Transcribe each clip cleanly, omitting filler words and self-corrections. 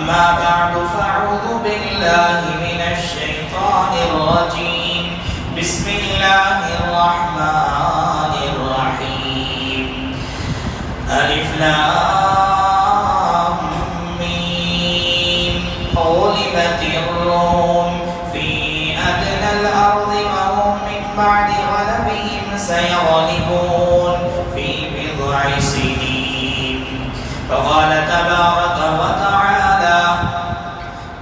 أما بعد فأعوذ بالله من الشيطان الرجيم بسم الله الرحمن الرحيم ألف لام ميم غلبت الروم في أدنى الأرض وهم من بعد غلبهم سيغلبون في بضع سنين فقال تبارك وتعالى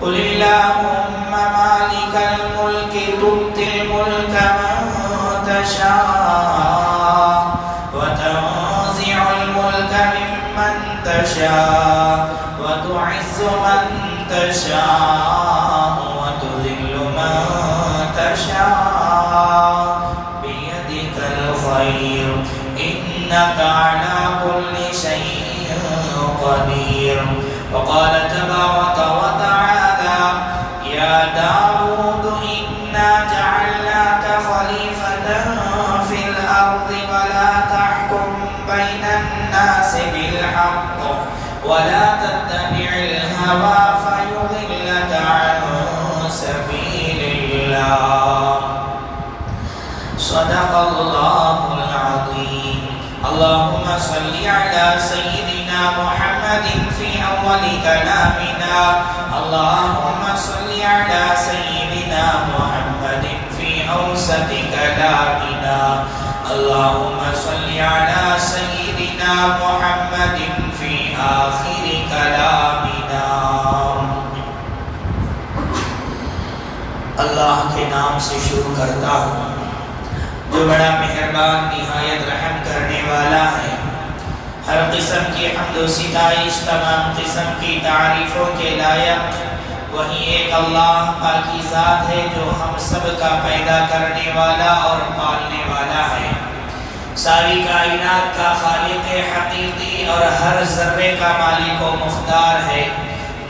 قل اللهم مالك الملك تؤتي الملك من تشاء وتنزع الملك ممن تشاء وتعز من تشاء وتذل من تشاء بيدك الخير إنك على كل شيء قدير وقال تبارك وتعالى يا داود إنا جعلناك خليفة في الأرض ولا تحكم بين الناس بالحق ولا تتبع الهوى فيضلك عن سبيل الله صدق الله العظيم اللهم صل على سيدنا محمد في أول كلامنا اللهم صل على سيدنا محمد في أوسط كلامنا اللهم صل على سيدنا محمد في آخر كلامنا اللہ کے نام سے شروع کرتا ہوں جو بڑا مہربان نہایت رحم کرنے والا ہے ہر قسم کی حمد و ستائش تمام قسم کی تعریفوں کے لائق وہی ایک اللہ پاکی ذات ہے جو ہم سب کا پیدا کرنے والا اور پالنے والا ہے ساری کائنات کا خالق حقیقی اور ہر ذرے کا مالک و مختار ہے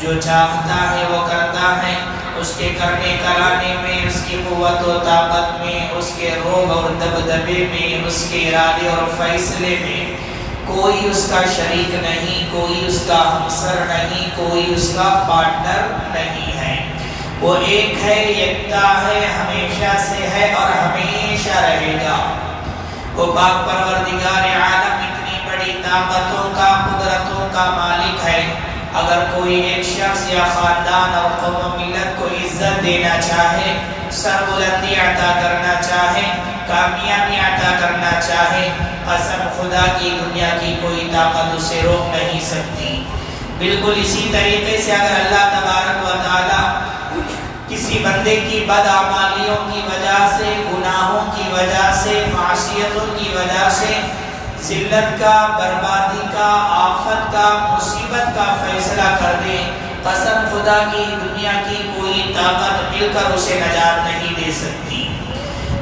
جو چاہتا ہے وہ کرتا ہے اس کے کرنے کرانے میں اس کی قوت و طاقت میں اس کے روب اور دبدبے میں اس کے ارادے اور فیصلے میں کوئی اس کا شریک نہیں کوئی اس کا ہمسر نہیں کوئی اس کا پارٹنر نہیں ہے وہ ایک ہے یکتا ہے ہمیشہ سے ہے اور ہمیشہ رہے گا وہ پاک پروردگار عالم اتنی بڑی طاقتوں کا قدرتوں کا مالک ہے اگر کوئی ایک شخص یا خاندان اور قوم و ملت کو عزت دینا چاہے سربلندی عطا کرنا چاہے کامیابی عطا کرنا چاہے قسم خدا کی دنیا کی کوئی طاقت اسے روک نہیں سکتی بالکل اسی طریقے سے اگر اللہ تبارک و تعالی کسی بندے کی بدعمالیوں کی وجہ سے گناہوں کی وجہ سے معصیتوں کی وجہ سے ذلت کا بربادی کا آفت کا مصیبت کا فیصلہ کر دے قسم خدا کی دنیا کی کوئی طاقت مل کر اسے نجات نہیں دے سکتی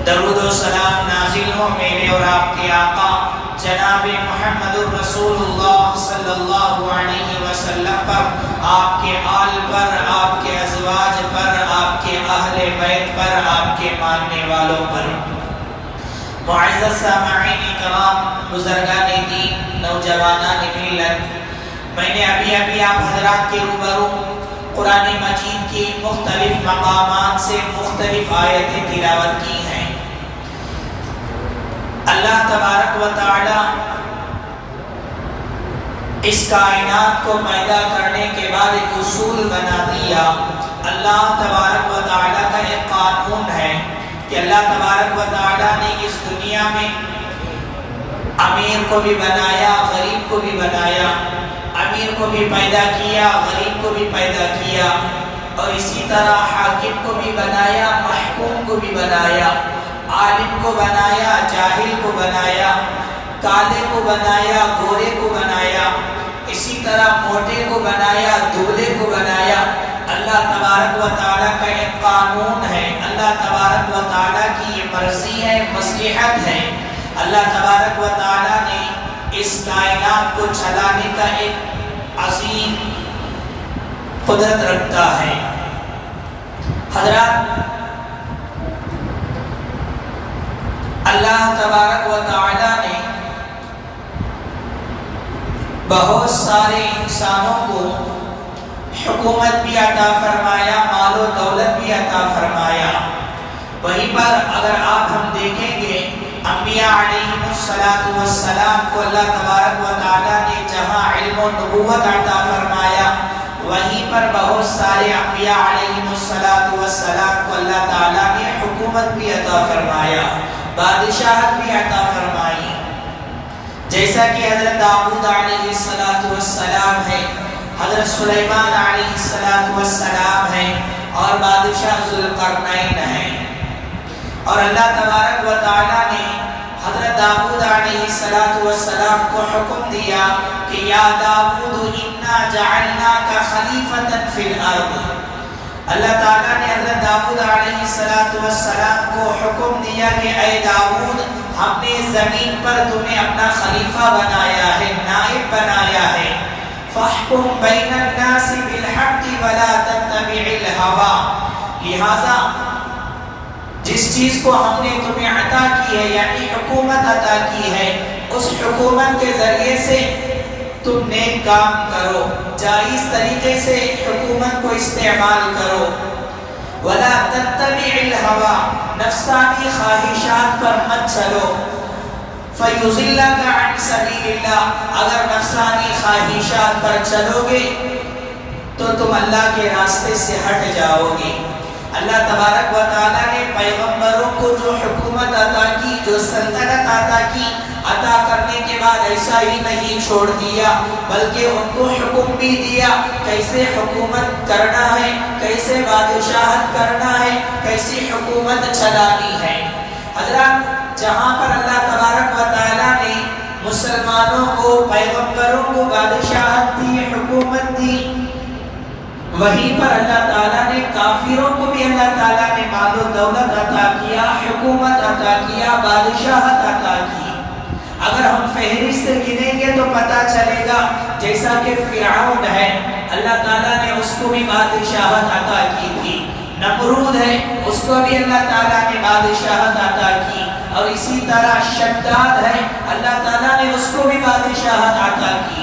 درود و سلام نازل ہو میرے اور آپ کے آقا جناب محمد الرسول اللہ صلی اللہ علیہ وسلم پر آپ کے آل پر آپ کے ازواج پر آپ کے اہل بیت پر آپ کے ماننے والوں پر معزز سامعین کرام بزرگان دین نوجوانان ملت میں نے ابھی آپ حضرات کے روبرو قرآن مجید کی مختلف مقامات سے مختلف آیتیں تلاوت کی ہیں اللہ تبارک و تعالی اس کائنات کو پیدا کرنے کے بعد ایک اصول بنا دیا اللہ تبارک و تعالی کا ایک قانون ہے کہ اللہ تبارک و تعالی نے اس دنیا میں امیر کو بھی بنایا غریب کو بھی بنایا امیر کو بھی پیدا کیا غریب کو بھی پیدا کیا اور اسی طرح حاکم کو بھی بنایا محکوم کو بھی بنایا عالم کو بنایا جاہل کو بنایا کالے کو بنایا گورے کو بنایا اسی طرح موٹے کو بنایا دبلے کو بنایا اللہ تبارک و تعالیٰ کا ایک قانون ہے اللہ تبارک و تعالیٰ کی یہ مرضی ہے مصلحت ہے اللہ تبارک و تعالیٰ نے اس کائنات کو چلانے کا ایک عظیم قدرت رکھتا ہے حضرات اللہ تبارک و تعالی نے بہت سارے انسانوں کو حکومت بھی عطا فرمایا، مال و دولت بھی عطا فرمایا۔ وہیں پر اگر آپ ہم دیکھیں گے انبیاء علیہم السلام کو اللہ تبارک و تعالیٰ نے جہاں علم و نبوت عطا فرمایا، وہیں پر بہت سارے انبیاء علیہم السلام کو اللہ تعالیٰ نے حکومت بھی عطا فرمایا، بادشاہت بھی عطا فرمائی۔ جیسا کہ حضرت داؤد علیہ السلام ہے، حضرت سلیمان علیہ السلام ہے، اور بادشاہ ذوالقرنین ہے۔ اور اللہ تبارک و تعالیٰ نے حضرت داؤد علیہ السلام کو حکم دیا کہ یا داؤد انا جعلناک خلیفۃ فی الارض۔ اللہ تعالیٰ نے حضرت داؤد علیہ السلام کو حکم دیا کہ اے داؤد، ہم نے زمین پر تمہیں اپنا خلیفہ بنایا ہے، نائب بنایا ہے۔ فاحکم بین الناس بالحق ولا تتبع الہوی۔ لہذا جس چیز کو ہم نے تمہیں عطا کی ہے، یعنی حکومت عطا کی ہے، اس حکومت کے ذریعے سے تم نیک کام کرو، جائز طریقے سے حکومت کو استعمال کرو۔ ولا تتبع الہوی، نفسانی خواہشات پر مت چلو۔ فیضلک عن سبیل اللہ، اگر نفسانی خواہشات پر چلو گے تو تم اللہ کے راستے سے ہٹ جاؤ گے۔ اللہ تبارک و تعالیٰ نے پیغمبروں کو جو حکومت عطا کی، جو سلطنت عطا کی، عطا کرنے کے بعد ایسا ہی نہیں چھوڑ دیا، بلکہ ان کو حکم بھی دیا کیسے حکومت کرنا ہے، کیسے بادشاہت کرنا ہے، کیسی حکومت چلانی ہے۔ حضرات، جہاں پر اللہ تبارک و تعالیٰ نے مسلمانوں کو، پیغمبروں کو بادشاہت دی، حکومت دی، وہیں پر اللہ تعالیٰ نے کافروں کو بھی اللہ تعالیٰ نے مال و دولت عطا کیا، حکومت عطا کیا، بادشاہت عطا کی۔ اگر ہم فہرست گنیں گے تو پتہ چلے گا، جیسا کہ فرعون ہے، اللہ تعالیٰ نے اس کو بھی بادشاہت عطا کی تھی۔ نمرود ہے، اس کو بھی اللہ تعالیٰ نے بادشاہت عطا کی، اور اسی طرح شداد ہے، اللہ تعالیٰ نے اس کو بھی بادشاہت عطا کی۔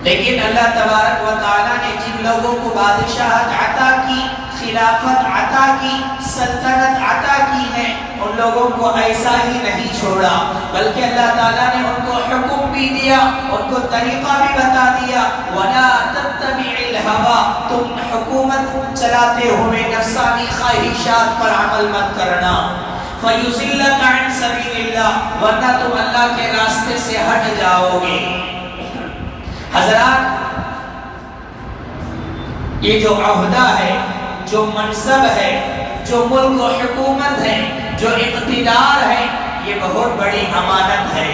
لیکن اللہ تبارک و تعالیٰ نے جن لوگوں کو بادشاہت عطا کی، خلافت عطا کی، سلطنت عطا کی ہے، ان لوگوں کو ایسا ہی نہیں چھوڑا، بلکہ اللہ تعالیٰ نے ان کو حکم بھی دیا، ان کو طریقہ بھی بتا دیا۔ وَلَا تَتَّبِعِ الْهَوَىٰ، تم حکومت چلاتے ہوئے نفسانی خواہشات پر عمل مت کرنا۔ فَيُضِلَّكَ عَن سَبِيلِ اللَّهِ، ورنہ تم اللہ کے راستے سے ہٹ جاؤ گے۔ حضرات، یہ جو عہدہ ہے، جو منصب ہے، جو ملک و حکومت ہے، جو اقتدار ہے، یہ بہت بڑی امانت ہے۔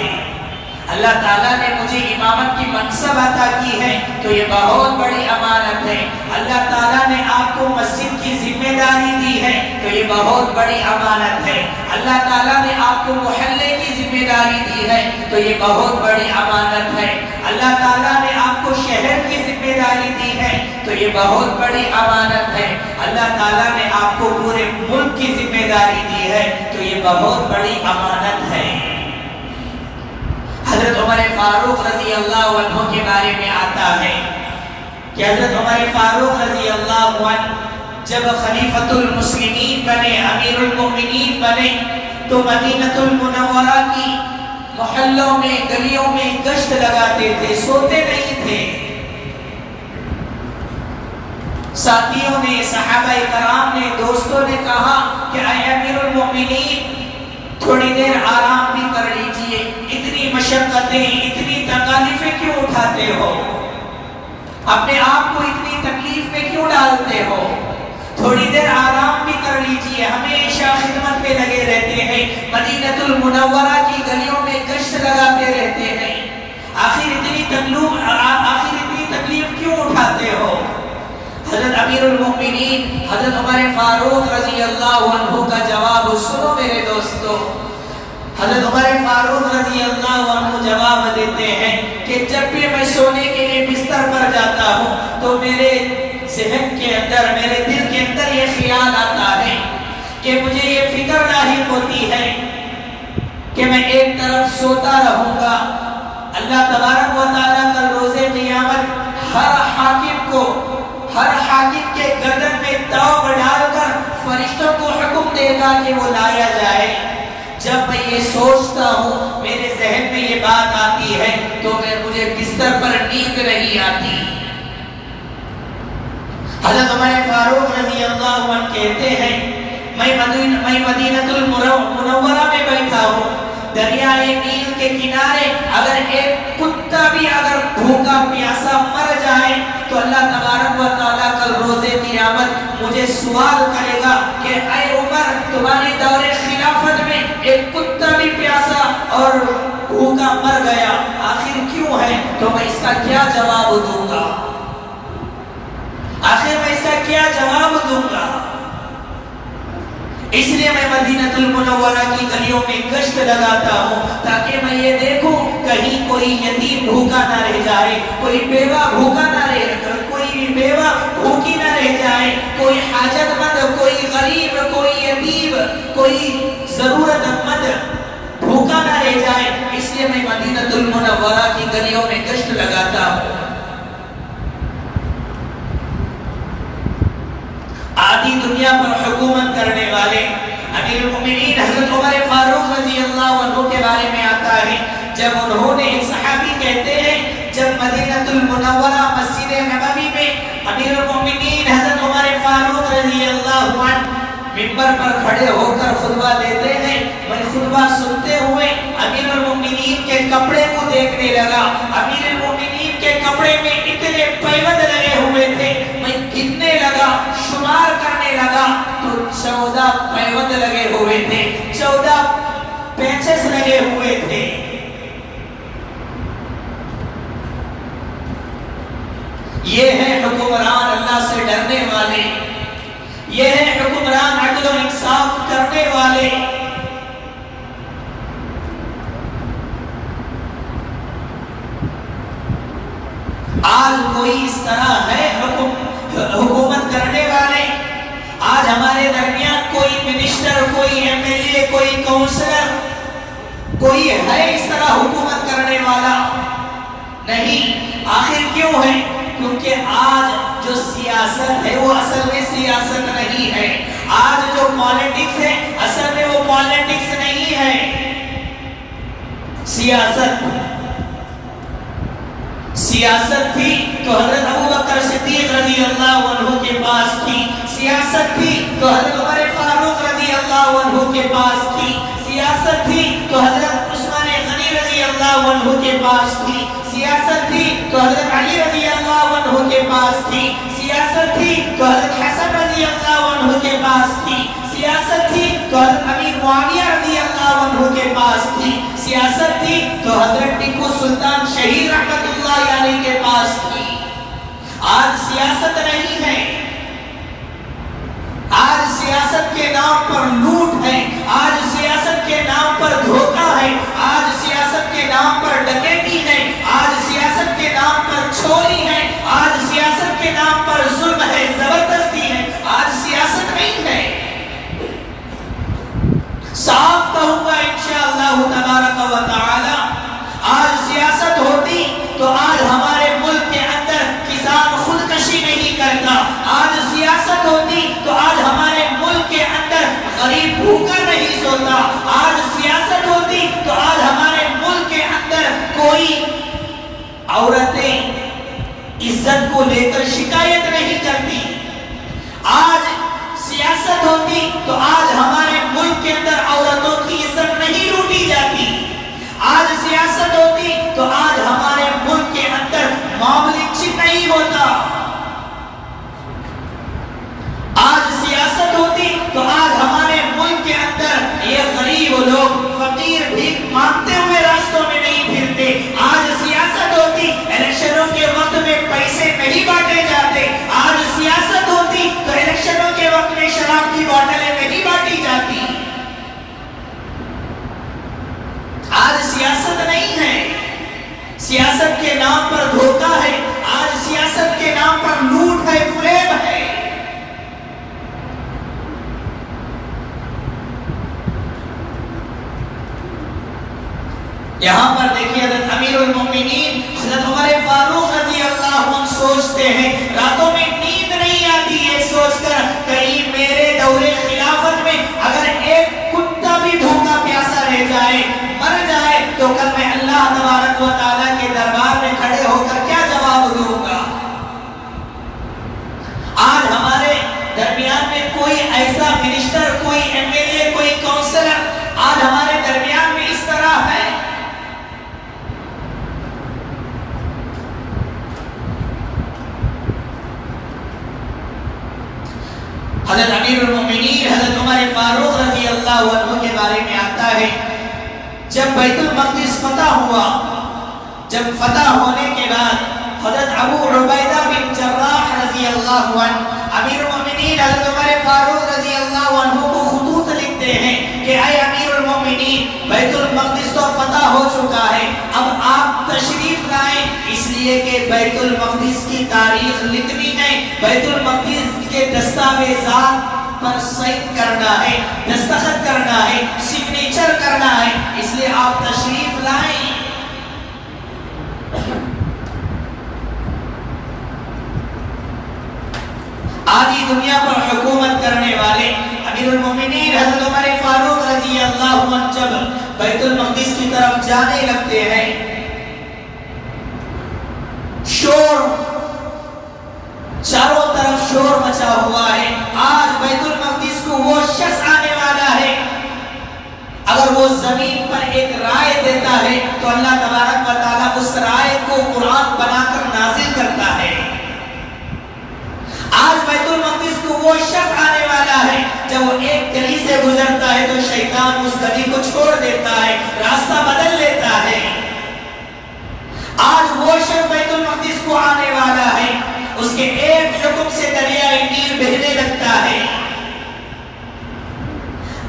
اللہ تعالیٰ نے مجھے امامت کی منصب عطا کی ہے تو یہ بہت بڑی امانت ہے۔ اللہ تعالیٰ نے آپ کو مسجد کی ذمہ داری دی ہے تو یہ بہت بڑی امانت ہے۔ اللہ تعالیٰ نے آپ کو محلے کی ذمہ داری دی ہے تو یہ بہت بڑی امانت ہے۔ اللہ تعالیٰ نے آپ کو شہر کی ذمہ داری دی ہے تو یہ بہت بڑی امانت ہے۔ اللہ تعالیٰ نے آپ کو پورے ملک کی ذمہ داری دی ہے تو یہ بہت بڑی امانت ہے۔ حضرت عمر فاروق رضی اللہ عنہ کے بارے میں آتا ہے کہ حضرت عمر فاروق رضی اللہ عنہ جب خلیفۃ المسلمین بنے، امیر المؤمنین بنے، تو مدینہ المنورہ کی محلوں میں، گلیوں میں گشت لگاتے تھے، سوتے نہیں تھے۔ ساتھیوں نے، صحابہ کرام نے، دوستوں نے کہا کہ اے امیر المؤمنین، تھوڑی دیر آرام بھی کر لیجئے، اتنی مشقتیں، اتنی تکالیفیں کیوں اٹھاتے ہو؟ اپنے آپ کو اتنی تکلیف میں کیوں ڈالتے ہو؟ تھوڑی دیر آرام بھی کر لیجئے، ہمیشہ خدمت میں لگے رہتے ہیں، مدینہ المنورہ کی گلیوں میں گشت لگاتے رہتے ہیں، آخر اتنی تکلیف کیوں اٹھاتے ہو؟ حضرت امیر المؤمنین حضرت عمر فاروق رضی اللہ عنہ کا جواب سنو میرے دوستو۔ حضرت عمر فاروق رضی اللہ عنہ جواب دیتے ہیں کہ جب بھی میں سونے کے لیے بستر پر جاتا ہوں تو میرے ذہن کے اندر، میرے دل کے اندر یہ خیال آتا ہے کہ مجھے یہ فکر لاحق ہوتی ہے کہ میں ایک طرف سوتا رہوں گا، اللہ تبارک و تعالیٰ کل روز قیامت ہر حاکم کے گردن میں توق ڈال کر فرشتوں کو حکم دے گا کہ وہ لایا جائے. جب میں یہ سوچتا ہوں میرے ذہن میں یہ بات آتی ہے تو مجھے بستر پر نیند نہیں آتی. حضرت عمر فاروق رضی اللہ عنہ کہتے ہیں میں مدینہ المنورہ میں بیٹھا ہوں, دریائے نیل کے کنارے اگر ایک کتا بھی اگر بھوکا پیاسا مر جائے تو اللہ تبارک و تعالیٰ کل روز قیامت مجھے سوال کرے گا کہ اے عمر, تمہاری دور خلافت میں ایک کتا بھی پیاسا اور بھوکا مر گیا, آخر کیوں ہے؟ تو میں اس کا کیا جواب دوں گا؟ اس لیے میں مدینہ المنورہ کی گلیوں میں گشت لگاتا ہوں تاکہ میں یہ دیکھوں کہیں کوئی یتیم بھوکا نہ رہ جائے, کوئی بیوہ بھوکا نہ رہ کوئی بیوہ بھوکی نہ رہ جائے, کوئی حاجت مند, کوئی غریب, کوئی یتیم, کوئی ضرورت مند بھوکا نہ رہ جائے. اس لیے میں مدینہ المنورہ کی گلیوں میں گشت لگاتا ہوں. آدھی دنیا پر حکومت کرنے والے امیر المومنین حضرت عمر فاروق رضی اللہ عنہ کے بارے میں آتا ہے, جب انہوں نے, ایک صحابی کہتے ہیں, جب مدینہ المنورہ مسجد نبوی میں امیر المومنین حضرت عمر فاروق رضی اللہ عنہ منبر پر کھڑے ہو کر خطبہ دیتے ہیں, میں خطبہ سنتے ہوئے امیر المومنین کے کپڑے کو دیکھنے لگا. امیر المومنین کے کپڑے میں اتنے پیوند لگے ہوئے تھے, میں گننے لگا, شمار کرنے لگا تو 14 پیوند لگے ہوئے تھے, 14 پیچز لگے ہوئے تھے. یہ ہے حکمران اللہ سے ڈرنے والے, یہ ہے حکمران عدل و انصاف کرنے والے. آج کوئی اس طرح ہے حکومت کرنے والے؟ آج ہمارے درمیان کوئی منسٹر, کوئی ایم ایل اے, کوئی کونسلر, کوئی ہے اس طرح حکومت کرنے والا؟ نہیں. آخر کیوں ہے؟ کیونکہ آج جو سیاست ہے وہ اصل میں سیاست نہیں ہے. آج جو پالیٹکس ہے اصل میں وہ پالیٹکس نہیں ہے. سیاست تھی تو حضرت ابوبکر صدیق رضی اللہ عنہ کے پاس تھی. سیاست تھی تو حضرت عمر فاروق رضی اللہ عنہ کے پاس تھی. سیاست تھی تو حضرت عثمان غنی رضی اللہ عنہ کے پاس تھی. سیاست تھی تو حضرت علی رضی اللہ عنہ کے پاس تھی. سیاست تھی تو حضرت حسن رضی اللہ عنہ کے پاس تھی. سیاست تھی تو حضرت امیر معاویہ رضی اللہ عنہ کے پاس تھی. سیاست تھی تو حضرت ٹیپو سلطان شہید رحمت اللہ علیہ کے پاس تھی. آج سیاست نہیں ہے. آج سیاست کے نام پر لوٹ ہے, آج سیاست کے نام پر دھوکہ ہے, آج سیاست کے نام پر ڈکیتی ہے, آج سیاست کے نام پر چوری ہے, آج سیاست کے نام پر ظلم ہے, زبردستی ہے. آج سیاست نہیں ہے. صاف کہوں گا انشاءاللہ تبارک و تعالی, آج سیاست ہوتی تو آج ہمارے ملک کے اندر کسان خودکشی نہیں کرتا. آج سیاست ہوتی تو آج ہمارے ملک کے اندر غریب بھوکا نہیں سوتا. آج سیاست ہوتی تو آج ہمارے ملک کے اندر کوئی عورتیں عزت کو لے کر شکایت نہیں کرتی. آج سیاست ہوتی تو آج ہمارے ملک کے اندر عورتوں کی عزت نہیں لوٹی جاتی. آج سیاست ہوتی تو آج ہمارے ملک کے اندر معاملے چپ نہیں ہوتا. آج سیاست ہوتی تو آج ہمارے ملک کے اندر یہ غریب لوگ فقیر بھی مانگتے ہوئے راستوں میں نہیں پھرتے. آج سیاست ہوتی الیکشنوں کے وقت میں پیسے نہیں بانٹے جاتے. آج سیاست ہوتی تو الیکشنوں کے وقت میں شراب کی بوتلیں نہیں بانٹی جاتی. آج سیاست نہیں ہے. سیاست کے نام پر دھوکہ ہے. آج سیاست کے نام پر لوٹ ہے, فریب ہے. یہاں پر دیکھیے حضرت امیر المومنین تبارک و تعالیٰ کے دربار میں کھڑے ہو کر کیا جواب دوں گا؟ آج ہمارے درمیان میں کوئی ایسا منسٹر، کوئی ایم ایل اے، کوئی کونسلر آج ہمارے درمیان میں اس طرح ہے؟ حضرت امیر المومنین حضرت عمر فاروق رضی اللہ عنہ کے بارے میں آتا ہے، جب بیت المقدس فتح ہوا، جب فتح ہونے کے بعد حضرت ابو عبیدہ بن جراح رضی اللہ عنہ امیر المومنین حضرت عمر فاروق رضی اللہ عنہ کو خطوط لکھتے ہیں کہ اے امیر المومنین، بیت المقدس تو فتح ہو چکا ہے، اب آپ تشریف لائیں، اس لیے کہ بیت المقدس کی تاریخ لکھنی ہے، بیت المقدس کے دستاویزات پر صحیح کرنا ہے، دستخط کرنا ہے، سگنیچر کرنا ہے، اس لیے آپ تشریف لائیں۔ آدھی دنیا پر حکومت کرنے والے امیر المومنین حضرت عمر فاروق رضی اللہ عنہ جب بیت المقدس کی طرف جانے لگتے ہیں، شور چاروں طرف شور مچا ہوا ہے، آج بیت المقدس کو وہ شخص آنے والا ہے، اگر وہ زمین پر ایک رائے دیتا ہے تو اللہ تبارک و تعالیٰ اس رائے کو قرآن بنا کر نازل کرتا ہے۔ آج بیت المقدس کو وہ شخص آنے والا ہے، جب وہ ایک گلی سے گزرتا ہے تو شیطان اس گلی کو چھوڑ دیتا ہے، راستہ بدل لیتا ہے۔ آج وہ شخص بیت المقدس کو آنے والا ہے، اس کے ایک حکم سے دریائے نیل بہنے لگتا ہے۔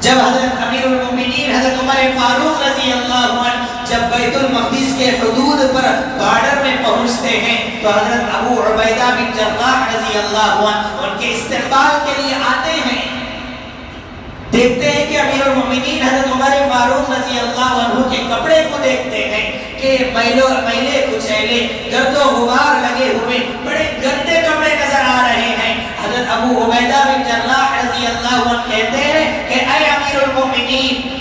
جب حضرت امیر المومنین حضرت عمر فاروق رضی اللہ عنہ جب بیت المقدس کے حدود پر بارڈر میں پہنچتے ہیں تو حضرت ابو عبیدہ بن جراح رضی اللہ عنہ ان کے استقبال کے لیے آتے ہیں، دیکھتے ہیں کہ امیر المومنین حضرت عمر فاروق رضی اللہ عنہ کے کپڑے کو دیکھتے ہیں کہ میلے کچیلے، گرد و غبار لگے ہوئے، بڑے گندے کپڑے نظر آ رہے ہیں۔ حضرت ابو عبیدہ بن جراح رضی اللہ عنہ کہتے ہیں کہ اے امیر المومنین،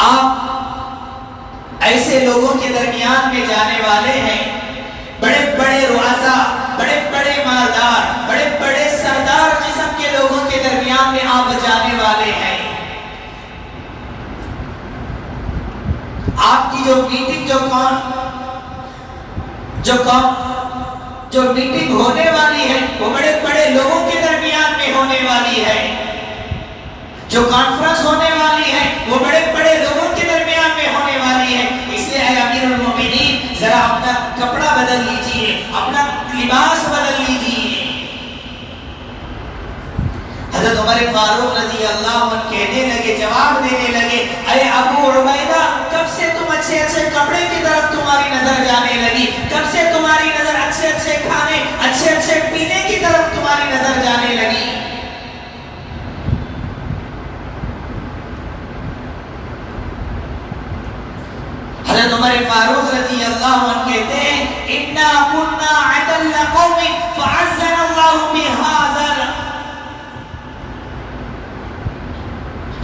آپ ایسے لوگوں کے درمیان میں جانے والے ہیں، بڑے بڑے رؤساء، بڑے بڑے مالدار، بڑے بڑے سردار قسم کے لوگوں کے درمیان میں آپ جانے والے ہیں، آپ کی جو میٹنگ جو میٹنگ ہونے والی ہے وہ بڑے بڑے لوگوں کے درمیان میں ہونے والی ہے، جو کانفرنس ہونے والی ہے وہ بڑے بڑے لوگوں کے درمیان میں ہونے والی ہے، اس لیے اے امیر المومنین ذرا اپنا کپڑا بدل لیجئے، اپنا لباس بدل لیجئے۔ حضرت عمر فاروق رضی اللہ عنہ کہنے لگے، جواب دینے لگے، اے ابو عبیدہ، کب سے تم اچھے اچھے کپڑے کی طرف تمہاری نظر جانے لگی؟ کب سے تمہاری نظر اچھے اچھے کھانے، اچھے اچھے پینے کی طرف تمہاری نظر جانے لگی؟ حضرت عمر فاروق رضی اللہ عنہ کہتے ہیں، اِنَّا كُنَّا عَدَلَّ قَوْمٍ فَعَزَّنَ اللَّهُ بِهَذَا۔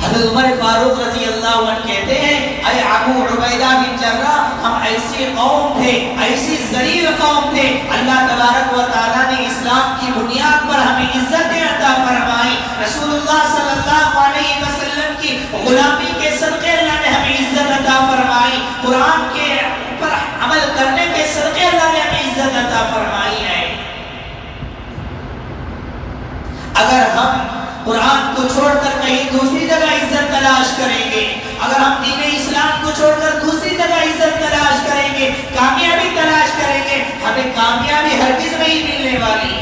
حضرت عمر فاروق رضی اللہ عنہ کہتے ہیں، اے ابو عبیدہ بن جراح، ہم ایسی قوم تھے، ایسی ذلیل قوم تھے، اللہ تبارک و تعالیٰ نے اسلام کی بنیاد پر ہمیں عزتیں عطا فرمائی، رسول اللہ صلی اللہ علیہ وسلم کی غلامی کے صدقے اللہ نے ہمیں عزت عطا فرمائی، قرآن کے پر عمل کرنے کے صدقے اللہ نے ہمیں عزت عطا فرمائی ہے۔ اگر ہم قرآن کو چھوڑ کر کہیں دوسری جگہ عزت تلاش کریں گے، اگر ہم دین اسلام کو چھوڑ کر دوسری جگہ عزت تلاش کریں گے، کامیابی تلاش کریں گے، ہمیں کامیابی ہرگز نہیں ملنے والی۔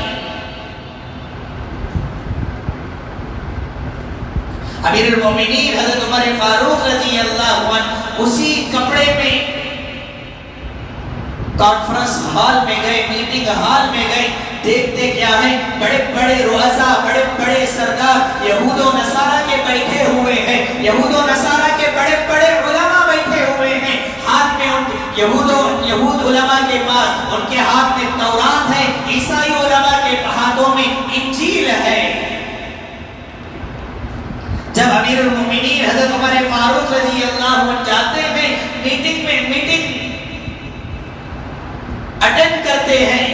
امیر المومنین حضرت عمر فاروق رضی اللہ عنہ اسی کپڑے میں کانفرنس ہال میں گئے، میٹنگ ہال میں گئے، دیکھتے کیا ہے، بڑے بڑے رؤساء، بڑے بڑے سردار یہود و نصارہ کے بیٹھے ہوئے ہیں، یہود و نصارہ کے بڑے بڑے علماء بیٹھے ہوئے ہیں، ہاتھ میں یہود علماء کے پاس ان کے ہاتھ میں تورات ہے، عیسائی علماء کے ہاتھوں میں انجیل ہے۔ جب امیر المومنین حضرت عمر فاروق رضی اللہ عنہ جاتے ہیں میٹنگ اٹینڈ کرتے ہیں،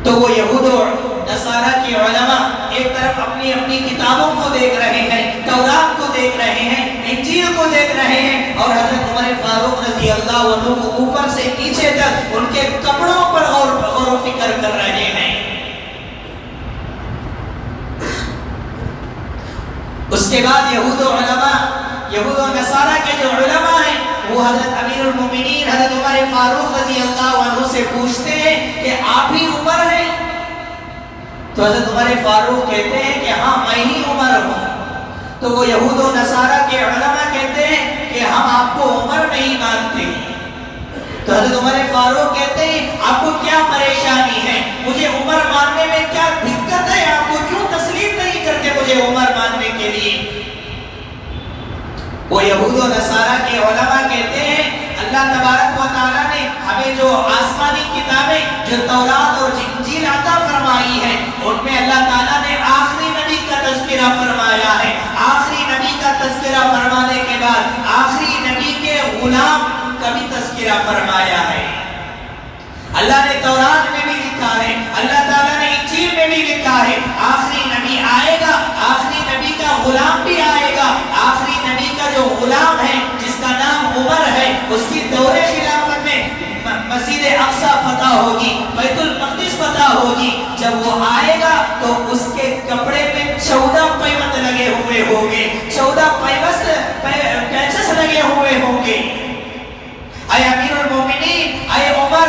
تو وہ یہود و نصارہ کے علماء ایک طرف اپنی اپنی کتابوں کو دیکھ رہے ہیں، تورات کو دیکھ رہے ہیں، انجیل کو دیکھ رہے ہیں، اور حضرت عمر فاروق رضی اللہ عنہ کو اوپر سے نیچے تک ان کے کپڑوں پر غور و فکر کر رہے ہیں۔ اس کے بعد یہود و نصارہ کے جو علماء ہیں وہ حضرت امیر المومنین حضرت عمر فاروق رضی اللہ عنہ سے پوچھتے ہیں کہ آپ ہی عمر ہیں؟ تو حضرت عمر فاروق کہتے ہیں کہ ہاں میں ہی عمر ہوں۔ تو وہ یہود و نصارہ کے علماء کہتے ہیں کہ ہم آپ کو عمر نہیں مانتے۔ تو حضرت عمر فاروق کہتے ہیں آپ کو کیا پریشانی ہے؟ مجھے عمر ماننے میں کیا دقت ہے؟ آپ کو کیوں تسلیم نہیں کرتے مجھے عمر ماننے کے لیے؟ وہ یہود و نصارہ کے علماء کہتے ہیں اللہ تبارک و تعالیٰ نے ہمیں جو آسمانی کتابیں جو تورات اور انجیل عطا فرمائی ہیں ان میں اللہ تعالیٰ نے آخری نبی کا تذکرہ فرمایا ہے۔ آخری نبی کا تذکرہ فرمانے کے بعد آخری نبی کے غلام کا بھی تذکرہ فرمایا ہے۔ اللہ نے تورات میں بھی لکھا ہے، اللہ تعالیٰ نے انجیل میں بھی لکھا ہے آخری نبی آئے گا، آخری نبی کا غلام بھی آئے گا۔ آخری نبی کا جو غلام ہے جس کا نام عمر ہے اس کی دور خلافت میں مسجد اقصی فتح ہوگی، بیت المقدس فتح ہوگی۔ جب وہ آئے گا تو اس کے کپڑے میں 14 پیوند لگے ہوئے ہوں گے، 14 پیچس لگے ہوئے ہوں گے۔ اے امیر المومنین، اے عمر،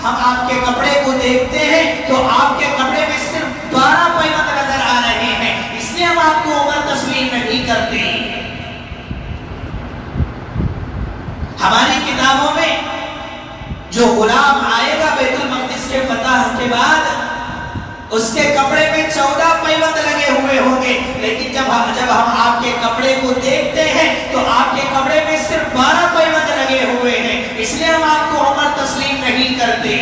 ہم آپ کے کپڑے کو دیکھتے ہیں تو آپ کے کپڑے میں صرف 12 پیوند نظر آ رہے ہیں، اس لیے ہم آپ کو عمر تسلیم نہیں کرتے۔ ہماری کتابوں میں جو غلام آئے گا بیت المقدس کے فتح کے بعد اس کے کپڑے میں 14 پیوند لگے ہوئے ہوں گے، لیکن جب ہم آپ کے کپڑے کو دیکھتے ہیں تو آپ کے کپڑے میں صرف 12 پیوند لگے ہوئے ہیں، اس لیے ہم آپ کو عمر تسلیم نہیں کرتے۔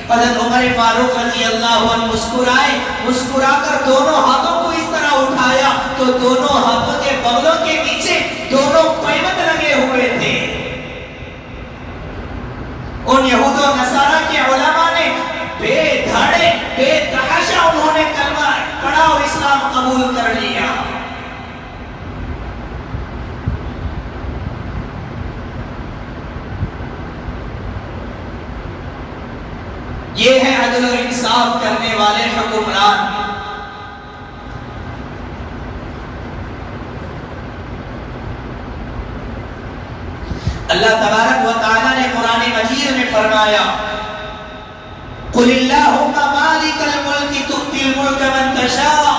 حضرت عمر فاروق رضی اللہ عنہ مسکرا کر دونوں ہاتھوں کو اس طرح اٹھایا تو دونوں ہاتھوں کے بغلوں کے نیچے دونوں پیوند لگے ہوئے تھے۔ ان یہود و نصارہ کے علماء نے بے دھاڑے بے تحاشا انہوں نے کلمہ پڑھا اور اسلام قبول کر لیا۔ یہ ہے عدل و انصاف کرنے والے حکمران۔ اللہ تبارک و تعالی نے قرآن مجید میں فرمایا قُلِ اللَّهُمَّ مَالِكَ الْمُلْكِ تُؤْتِي الْمُلْكَ مَن تَشَاءُ۔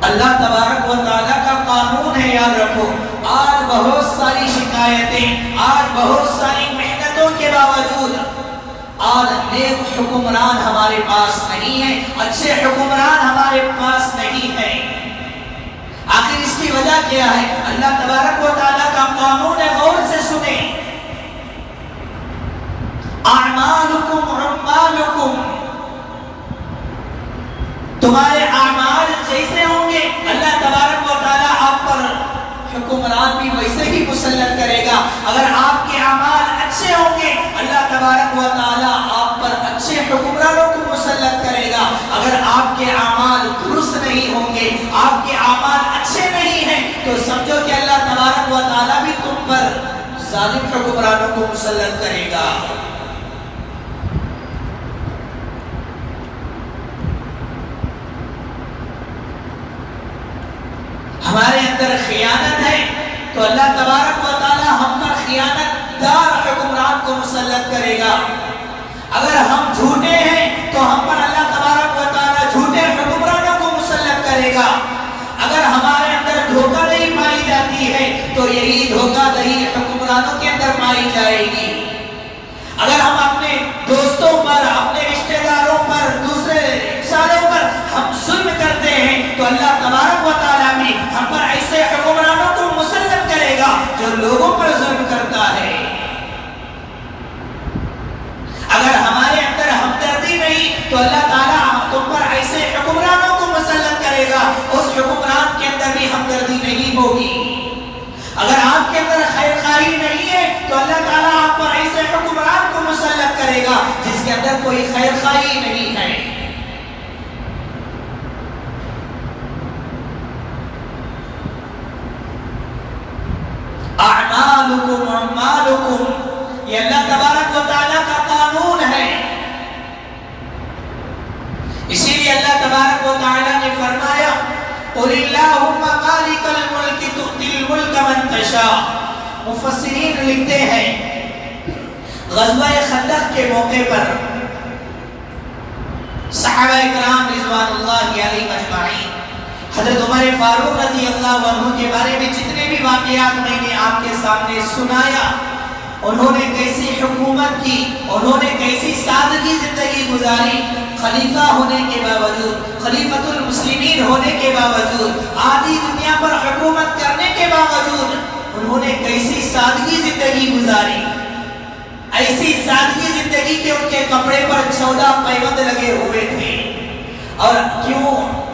اللہ تبارک و تعالیٰ کا قانون ہے، یاد رکھو۔ آج بہت ساری شکایتیں، آج بہت ساری محنتوں کے باوجود آج نیک حکمران ہمارے پاس نہیں ہیں، اچھے حکمران ہمارے پاس نہیں ہیں۔ آخر اس کی وجہ کیا ہے؟ اللہ تبارک و تعالیٰ کا قانون ہے، غور سے سنیں۔ اعمالکم عمالکم، تمہارے اعمال جیسے ہوں گے اللہ تبارک و تعالیٰ آپ پر حکمران بھی ویسے ہی مسلط کرے گا۔ اگر آپ کے اعمال اچھے ہوں گے اللہ تبارک و تعالیٰ آپ پر اچھے حکمرانوں کو مسلط کرے گا۔ اگر آپ کے اعمال درست نہیں ہوں گے، آپ کے اعمال اچھے نہیں ہیں، تو سمجھو کہ اللہ تبارک و تعالیٰ بھی تم پر ظالم حکمرانوں کو مسلط کرے گا۔ ہمارے اندر خیانت ہے تو اللہ تبارک و تعالی ہم پر خیانت دار حکمران کو مسلط کرے گا۔ اگر ہم جھوٹے ہیں تو ہم پر اللہ تبارک و تعالی جھوٹے حکمرانوں کو مسلط کرے گا۔ اگر ہمارے اندر دھوکہ دہی پائی جاتی ہے تو یہی دھوکہ دہی حکمرانوں کے اندر پائی جائے گی۔ اگر ہم اپنے دوستوں پر، اپنے رشتہ داروں پر، دوسرے انسانوں پر ہم ظلم کرتے ہیں تو اللہ تبارک و تعالیٰ بھی ہم پر ایسے حکمرانوں کو مسلط کرے گا جو لوگوں پر ظلم کرتا ہے۔ اگر ہمارے اندر ہمدردی نہیں نہیں ہوگی۔ اگر آپ کے اندر خیر خواہی نہیں ہے تو اللہ تعالیٰ آپ پر ایسے حکمران کو مسلط کرے گا جس کے اندر کوئی خیر خواہی نہیں ہے۔ اعمالکم اعمالکم، یہ اللہ تبارک و تعالیٰ کا قانون ہے۔ اسی لیے اللہ تبارک و تعالیٰ نے فرمایا قُلِ اللَّهُمَّ مَالِكَ الْمُلْكِ تُؤْتِي الْمُلْكَ مَن تَشَاءُ۔ مفسرین لکھتے ہیں غزوہ خندق کے موقع پر صحابہ کرام رضوان اللہ علیہم اجمعین حضرت عمر فاروق رضی اللہ عنہ کے بارے میں جتنے بھی واقعات میں نے آپ کے سامنے سنایا، انہوں نے کیسی حکومت کی، انہوں نے کیسی سادگی زندگی گزاری، خلیفہ ہونے کے باوجود، خلیفۃ المسلمین ہونے کے باوجود، آدھی دنیا پر حکومت کرنے کے باوجود انہوں نے کیسی سادگی زندگی گزاری، ایسی سادگی زندگی کہ ان کے کپڑے پر 14 پیوند لگے ہوئے تھے۔ اور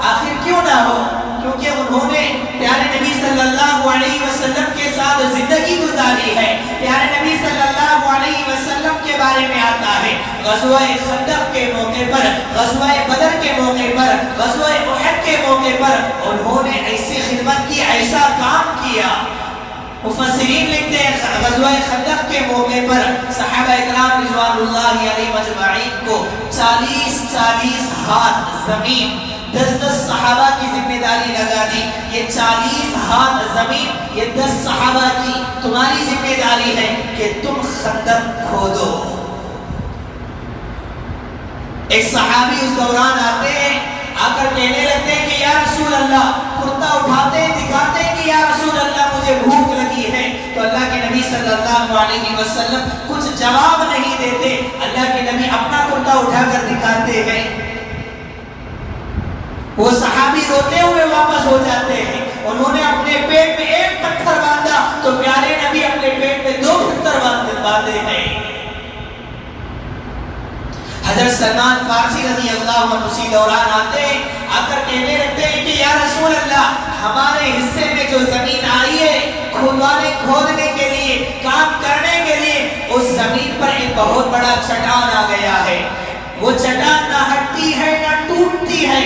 آخر کیوں نہ ہو، کیونکہ انہوں نے پیارے نبی صلی اللہ علیہ وسلم کے ساتھ زندگی گزاری ہے۔ پیارے نبی صلی اللہ علیہ وسلم کے بارے میں آتا ہے غزوہ خندق کے موقع پر، غزوہ بدر کے موقع پر، غزوہ احد کے موقع پر انہوں نے ایسی خدمت کی، ایسا کام کیا۔ مفسرین لکھتے ہیں غزوہ خندق کے موقع پر صحابہ اکرام رضوان اللہ علیہ مجمعین کو 40 ہاتھ زمین 10 صحابہ کی ذمہ داری لگا دی۔ یہ 40 ہاتھ زمین، یہ 10 صحابہ کی تمہاری ذمہ داری ہے کہ تم خندق کھودو۔ ایک صحابی اس دوران آتے ہیں، آ کر کہنے لگتے ہیں کہ یا رسول اللہ، کرتا اٹھاتے دکھاتے ہیں کہ یا رسول اللہ مجھے بھوک لگی ہے، تو اللہ کے نبی صلی اللہ علیہ وسلم کچھ جواب نہیں دیتے، اللہ کے نبی اپنا کرتا اٹھا کر دکھاتے ہیں، وہ صحابی روتے ہوئے واپس ہو جاتے ہیں۔ انہوں نے اپنے پیٹ میں ایک پتھر باندھا تو پیارے نبی اپنے پیٹ میں 2 پتھر باندھے ہیں۔ حضرت سلمان فارسی رضی اللہ عنہ اسی دوران آتے ہیں، آ کر کہنے لگتے ہیں کہ یا رسول اللہ، ہمارے حصے میں جو زمین آئی ہے کھودنے کے لیے، کام کرنے کے لیے، اس زمین پر ایک بہت بڑا چٹان آ گیا ہے، وہ چٹان نہ ہٹتی ہے نہ ٹوٹتی ہے۔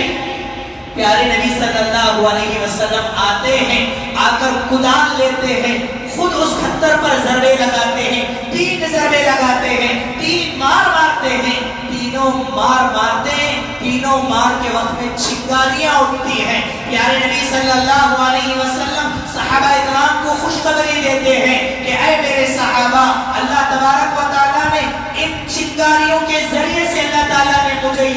پیارے نبی صلی اللہ علیہ وسلم آتے ہیں، آ کر کدال لیتے ہیں، خود اس پتھر پر ضربے لگاتے ہیں، 3 ضربے لگاتے ہیں، 3 مار مارتے ہیں، تینوں مار مارتے ہیں، تینوں مار کے وقت میں چنگاریاں اٹھتی ہیں۔ پیارے نبی صلی اللہ علیہ وسلم صحابہ اکرام کو خوشخبری دیتے ہیں کہ اے میرے صحابہ، اللہ تبارک و تعالیٰ نے ان چنگاریوں کے ذریعے سے اللہ تعالیٰ نے مجھے